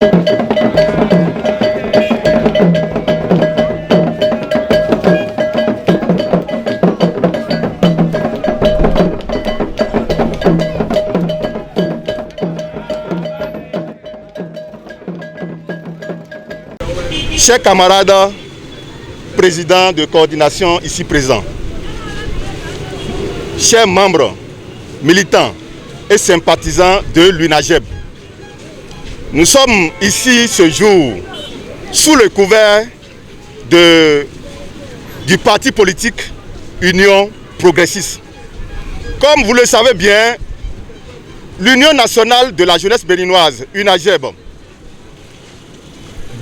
Chers camarades, présidents de coordination ici présents, chers membres, militants et sympathisants de l'UNAGEB, nous sommes ici ce jour sous le couvert du parti politique Union Progressiste. Comme vous le savez bien, l'Union nationale de la jeunesse béninoise, UNAGEB,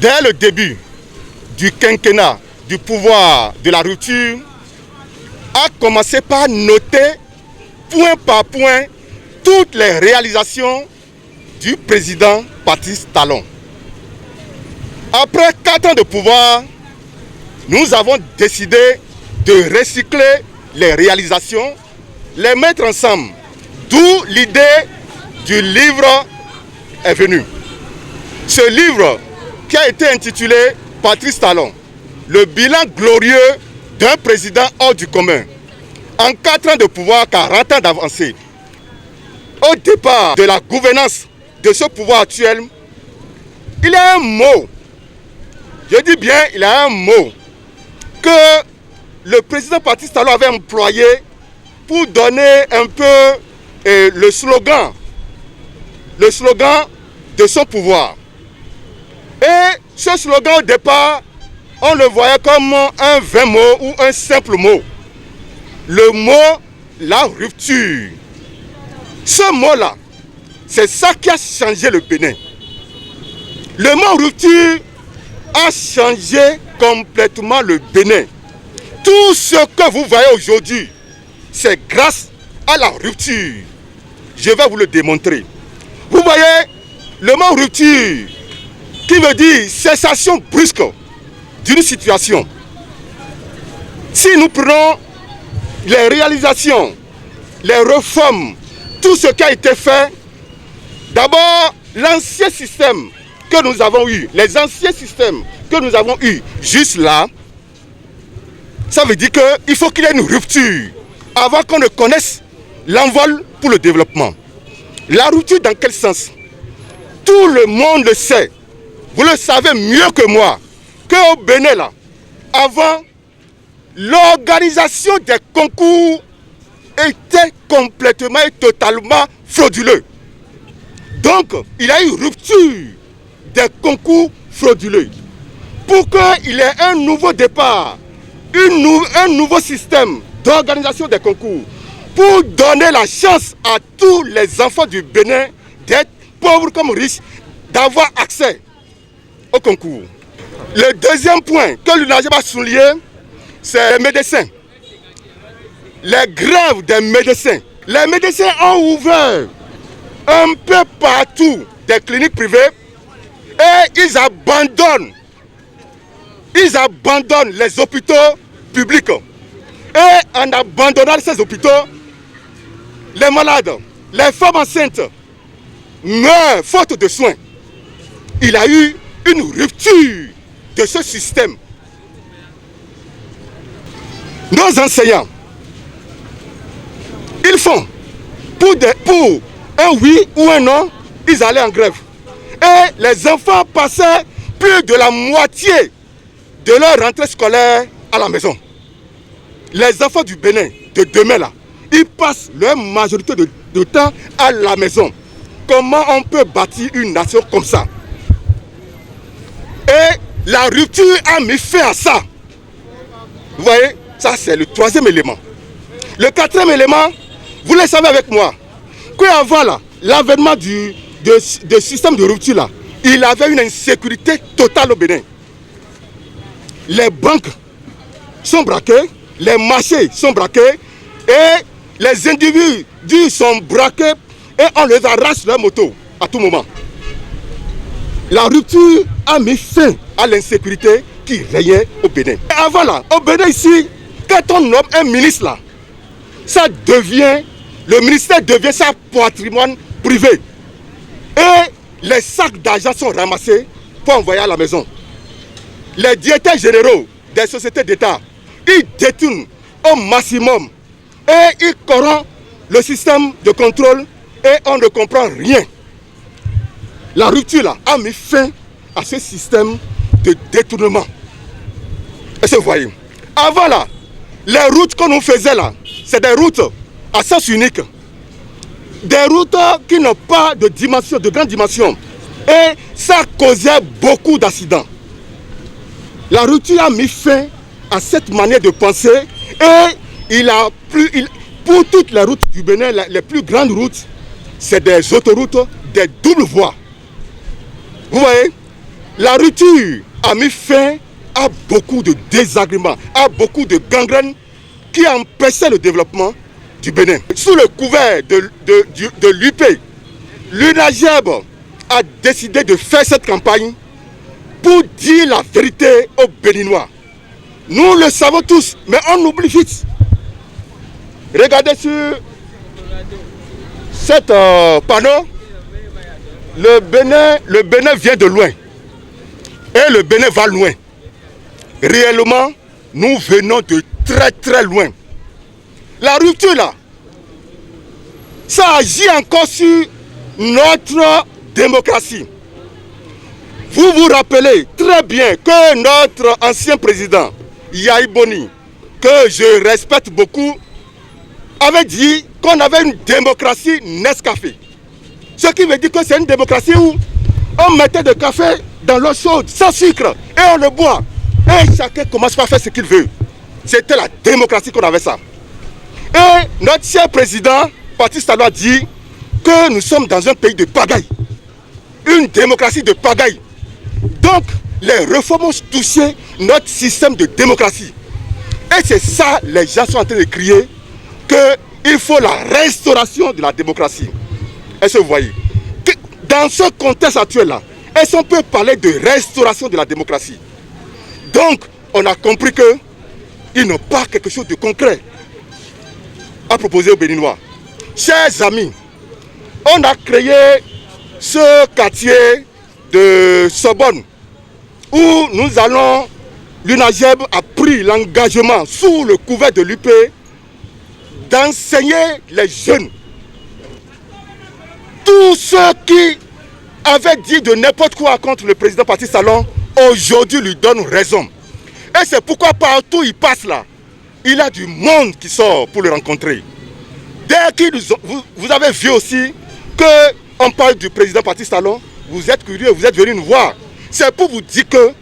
dès le début du quinquennat du pouvoir de la rupture, a commencé par noter point par point toutes les réalisations du président Patrice Talon. Après 4 ans de pouvoir, nous avons décidé de recycler les réalisations, les mettre ensemble, d'où l'idée du livre est venue. Ce livre qui a été intitulé Patrice Talon, le bilan glorieux d'un président hors du commun. En 4 ans de pouvoir, 40 ans d'avancée. Au départ de la gouvernance de ce pouvoir actuel, il y a un mot, je dis bien il y a un mot, que le président Patrice Talon avait employé pour donner un peu le slogan de son pouvoir. Et ce slogan au départ, on le voyait comme un vain mot ou un simple mot. Le mot, la rupture. Ce mot-là, c'est ça qui a changé le Bénin. Le mot rupture a changé complètement le Bénin. Tout ce que vous voyez aujourd'hui, c'est grâce à la rupture. Je vais vous le démontrer. Vous voyez, le mot rupture, qui veut dire cessation brusque d'une situation. Si nous prenons les réalisations, les réformes, tout ce qui a été fait, d'abord l'ancien système que nous avons eu, les anciens systèmes que nous avons eu juste là, ça veut dire qu'il faut qu'il y ait une rupture avant qu'on ne connaisse l'envol pour le développement. La rupture dans quel sens? Tout le monde le sait. Vous le savez mieux que moi, qu'au Bénin, là, avant, l'organisation des concours était complètement et totalement frauduleux. Donc, il y a eu rupture des concours frauduleux. Pour qu'il y ait un nouveau départ, un nouveau système d'organisation des concours, pour donner la chance à tous les enfants du Bénin, d'être pauvres comme riches, d'avoir accès au concours. Le deuxième point que l'UNAGEB a souligné, c'est les médecins. Les grèves des médecins. Les médecins ont ouvert un peu partout des cliniques privées et ils abandonnent les hôpitaux publics. Et en abandonnant ces hôpitaux, les malades, les femmes enceintes meurent faute de soins. Il y a eu une rupture de ce système. Nos enseignants, ils font pour un oui ou un non, ils allaient en grève. Et les enfants passaient plus de la moitié de leur rentrée scolaire à la maison. Les enfants du Bénin de demain là, ils passent leur majorité de temps à la maison. Comment on peut bâtir une nation comme ça? Et la rupture a mis fin à ça. Vous voyez, ça c'est le troisième élément. Le quatrième élément, vous le savez avec moi, qu'avant là, l'avènement du système de rupture là, il avait une insécurité totale au Bénin. Les banques sont braquées, les marchés sont braqués et les individus sont braqués et on les arrache leur moto à tout moment. La rupture a mis fin à l'insécurité qui régnait au Bénin. Et avant là, au Bénin ici, quand on nomme un ministre là, le ministère devient sa patrimoine privé. Et les sacs d'argent sont ramassés pour envoyer à la maison. Les directeurs généraux des sociétés d'État, ils détournent au maximum et ils corrompent le système de contrôle et on ne comprend rien. La rupture là a mis fin à ce système de détournement. Est-ce que vous voyez? Avant là, les routes que nous faisions là, c'est des routes à sens unique. Des routes qui n'ont pas de dimension, de grande dimension. Et ça causait beaucoup d'accidents. La rupture a mis fin à cette manière de penser et pour toutes les routes du Bénin, les plus grandes routes, c'est des autoroutes, des doubles voies. Vous voyez, la rupture a mis fin à beaucoup de désagréments, à beaucoup de gangrènes qui empêchaient le développement du Bénin. Sous le couvert de l'UP, l'UNAGEB a décidé de faire cette campagne pour dire la vérité aux Béninois. Nous le savons tous, mais on oublie vite. Regardez sur cet panneau, le Bénin vient de loin et le Bénin va loin. Réellement, nous venons de très très loin. La rupture là, ça agit encore sur notre démocratie. Vous vous rappelez très bien que notre ancien président, Yahi Boni, que je respecte beaucoup, avait dit qu'on avait une démocratie Nescafé. Ce qui veut dire que c'est une démocratie où on mettait du café dans l'eau chaude, sans sucre, et on le boit. Et chacun commence à faire ce qu'il veut. C'était la démocratie qu'on avait ça. Et notre cher président, Patrice Talon, a dit que nous sommes dans un pays de pagaille. Une démocratie de pagaille. Donc, les réformes ont touché notre système de démocratie. Et c'est ça, les gens sont en train de crier, qu'il faut la restauration de la démocratie. Est-ce que vous voyez? Dans ce contexte actuel-là, est-ce qu'on peut parler de restauration de la démocratie? Donc, on a compris qu'ils n'ont pas quelque chose de concret à proposer aux Béninois. Chers amis, on a créé ce quartier de Sorbonne où nous allons, l'UNAGEB a pris l'engagement sous le couvert de l'UP d'enseigner les jeunes. Tous ceux qui avaient dit de n'importe quoi contre le président Patrice Talon, aujourd'hui lui donnent raison. Et c'est pourquoi partout il passe là, il a du monde qui sort pour le rencontrer. Dès que vous avez vu aussi qu'on parle du président Patrice Talon, vous êtes curieux, vous êtes venu nous voir. C'est pour vous dire que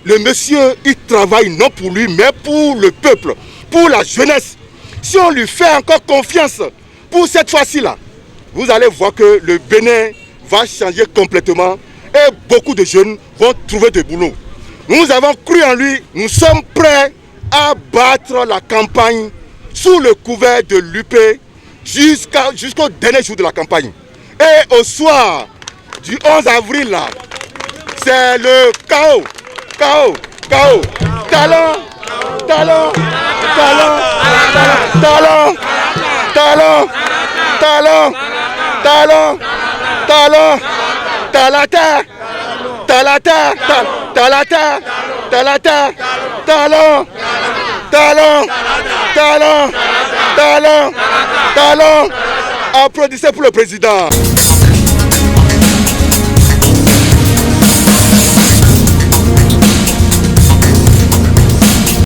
le monsieur, il travaille non pour lui, mais pour le peuple, pour la jeunesse. Si on lui fait encore confiance pour cette fois-ci là, vous allez voir que le Bénin va changer complètement et beaucoup de jeunes vont trouver du boulot. Nous avons cru en lui, nous sommes prêts à battre la campagne sous le couvert de l'UP jusqu'au dernier jour de la campagne. Et au soir du 11 avril, là, c'est le chaos. Chaos, chaos. Talon, talon, talon, talon, talon, talon, talon, talon, talata, talata, talata, talata, talon, talon, talon, talon, talon. Applaudissez pour le président.